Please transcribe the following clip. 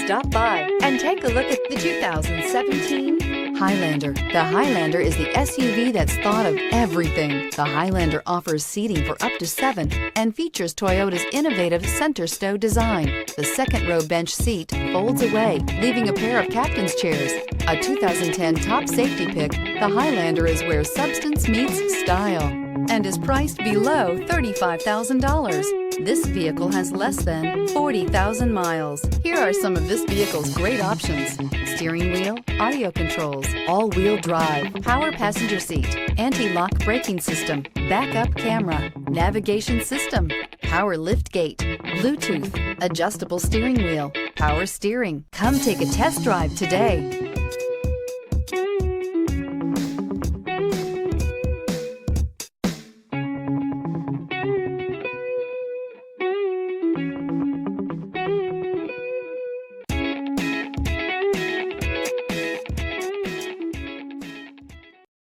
Stop by and take a look at the 2017 Highlander. The Highlander is the SUV that's thought of everything. The Highlander offers seating for up to 7 and features Toyota's innovative center stow design. The second row bench seat folds away, leaving a pair of captain's chairs. A 2010 top safety pick, the Highlander is where substance meets style and is priced below $35,000. This vehicle has less than 40,000 miles. Here are some of this vehicle's great options: steering wheel audio controls, all-wheel drive, power passenger seat, anti-lock braking system, backup camera, navigation system, power liftgate, Bluetooth, adjustable steering wheel, power steering. Come take a test drive today.